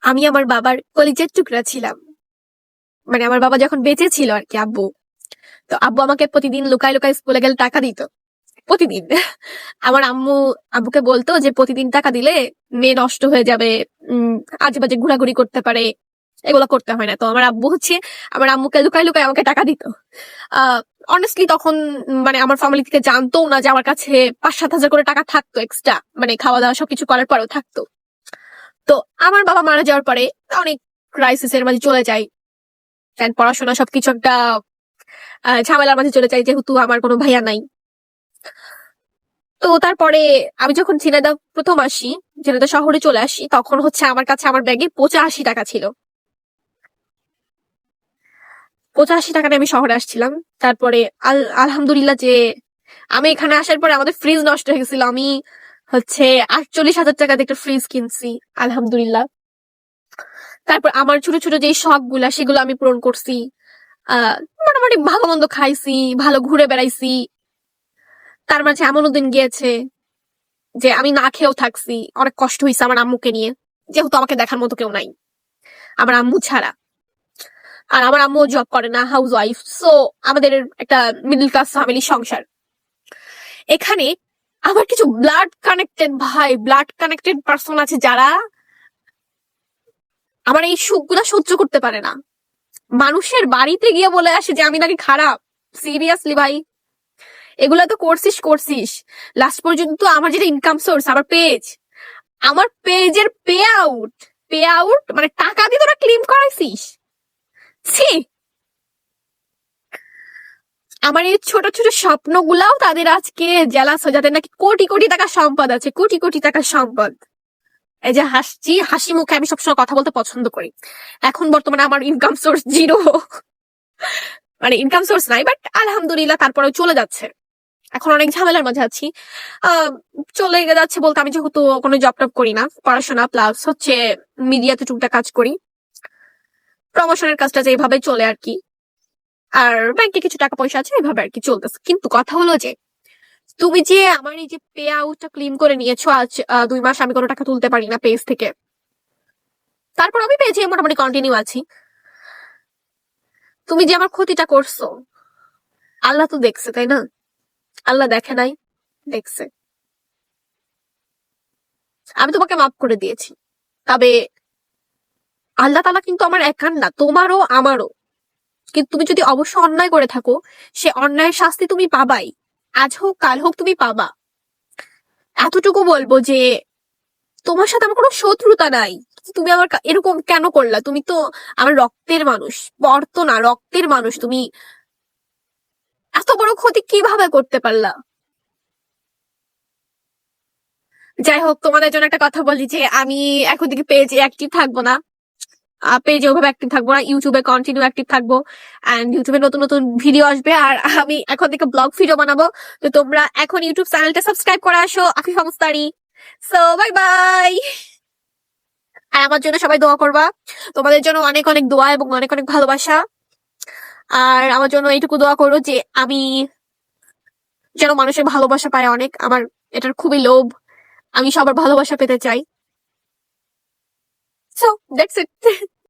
আমি আমার বাবার কলিজার টুকরা ছিলাম। মানে আমার বাবা যখন বেঁচে ছিল আর কি, আব্বু, তো আব্বু আমাকে প্রতিদিন লুকায় লুকায় স্কুলে গেলে টাকা দিত। প্রতিদিন আমার আব্বুকে বলতো যে প্রতিদিন টাকা দিলে মেয়ে নষ্ট হয়ে যাবে, আজে বাজে ঘোরাঘুরি করতে পারে, এগুলো করতে হয় না। তো আমার আম্মুকে লুকায় লুকায় আমাকে টাকা দিত। অনেস্টলি তখন মানে আমার ফ্যামিলি থেকে জানতো না যে আমার কাছে 5-7 হাজার করে টাকা থাকতো এক্সট্রা, মানে খাওয়া দাওয়া সবকিছু করার পরেও থাকতো। তো আমার বাবা মারা যাওয়ার পরে অনেক ক্রাইসিসের মাঝে চলে যায়, পড়াশোনা সবকিছু একটা ঝামেলার মাঝে চলে যায়, যেহেতু আমার কোনো ভাইয়া নাই। তো তারপরে আমি যখন ঝিনাইদহ প্রথম আসি, ঝিনাইদহ শহরে চলে আসি, তখন হচ্ছে আমার কাছে আমার ব্যাগে 85 টাকা ছিল। 85 টাকা নিয়ে আমি শহরে আসছিলাম। তারপরে আলহামদুলিল্লাহ যে আমি এখানে আসার পরে আমাদের ফ্রিজ নষ্ট হয়ে গেছিল, আমি হচ্ছে 48 হাজার টাকা দিয়ে একটা ফ্রিজ কিনছি, আলহামদুলিল্লাহ। তারপর আমার ছোট ছোট যে শখ গুলা সেগুলো আমি পূরণ করছি। আহ মোটামুটি ভালো মন্দ খাইছি, ভালো ঘুরে বেড়াইছি। তার মাঝে এমনও দিন গিয়েছে যে আমি না খেয়েও থাকছি, অনেক কষ্ট হয়েছে আমার আম্মুকে নিয়ে, যেহেতু আমাকে দেখার মতো কেউ নাই আমার আম্মু ছাড়া। আর আমার আম্মু জব করে না, হাউস ওয়াইফ। সো আমাদের একটা মিডল ক্লাস ফ্যামিলি সংসার। এখানে আমার কিছু ব্লাড কানেক্টেড পার্সন আছে যারা আমার এই সুখগুলা সহ্য করতে পারে না। মানুষের বাড়িতে গিয়ে বলে আসে যে আমি নাকি খারাপ। সিরিয়াসলি ভাই, এগুলা তো করছিস লাস্ট পর্যন্ত আমার যেটা ইনকাম সোর্স, আমার পেজের পে আউট মানে টাকা দিয়ে তোরা ক্লেম করাইছিস। ছি, আমার এই ছোট ছোট স্বপ্নগুলাও তাদের আজকে জেলাস হয়ে, যাদের নাকি কোটি কোটি টাকা সম্পদ আছে, কোটি কোটি টাকার সম্পদ। এই যে হাসি মুখে আমি সবসময় কথা বলতে পছন্দ করি। এখন বর্তমানে আমার ইনকাম সোর্স জিরো, মানে ইনকাম সোর্স নাই, বাট আলহামদুলিল্লাহ তারপরেও চলে যাচ্ছে। এখন অনেক ঝামেলার মাঝে আছি। আহ চলে যাচ্ছে বলতে, আমি যেহেতু কোনো জব টব করি না, পড়াশোনা প্লাস হচ্ছে মিডিয়াতে টুকটাক কাজ করি, প্রমোশনের কাজটা যেভাবে চলে আর কি, আর ব্যাংকে কিছু টাকা পয়সা আছে, এভাবে আর কি চলতেছে। কিন্তু কথা হলো যে তুমি যে আমার এই যে পে আউটটা ক্লেম করে নিয়েছো, আজ 2 মাস আমি কোনো টাকা তুলতে পারি না পেজ থেকে। তারপর আমি পেজে মোটামুটি কন্টিনিউ আছি। তুমি যে আমার ক্ষতিটা করছো, আল্লাহ তো দেখছে, তাই না? আল্লাহ দেখে নাই? দেখছে। আমি তোমাকে মাফ করে দিয়েছি, তবে আল্লাহ তাআলা কিন্তু আমার একার না, তোমারও আমারও। কিন্তু তুমি যদি অবশ্য অন্যায় করে থাকো, সে অন্যায়ের শাস্তি তুমি পাবাই, আজ হোক কাল হোক তুমি পাবা। এতটুকু বলবো যে তোমার সাথে আমার কোনো শত্রুতা নাই। তুমি আমার এরকম কেন করলা? তুমি তো আমার রক্তের মানুষ, পর তো না, রক্তের মানুষ। তুমি এত বড় ক্ষতি কিভাবে করতে পারলা? যাই হোক, তোমাদের জন্য একটা কথা বলি যে আমি এখন থেকে পেজে অ্যাক্টিভ থাকবো না, পেজে ওভাবে অ্যাক্টিভ থাকবো না, ইউটিউবে কন্টিনিউ অ্যাক্টিভ থাকবো। এন্ড ইউটিউবে নতুন নতুন ভিডিও আসবে, আর আমি এখন থেকে ব্লগ ভিডিও বানাবো। তো তোমরা এখন ইউটিউব চ্যানেলটা সাবস্ক্রাইব করে আসো, Afifa Mustari. So bye bye. আর আমার জন্য সবাই দোয়া করবা। তোমাদের জন্য অনেক অনেক দোয়া এবং অনেক অনেক ভালোবাসা। আর আমার জন্য এইটুকু দোয়া করো যে আমি যেন মানুষের ভালোবাসা পাই অনেক। আমার এটার খুবই লোভ, আমি সবার ভালোবাসা পেতে চাই। So that's it.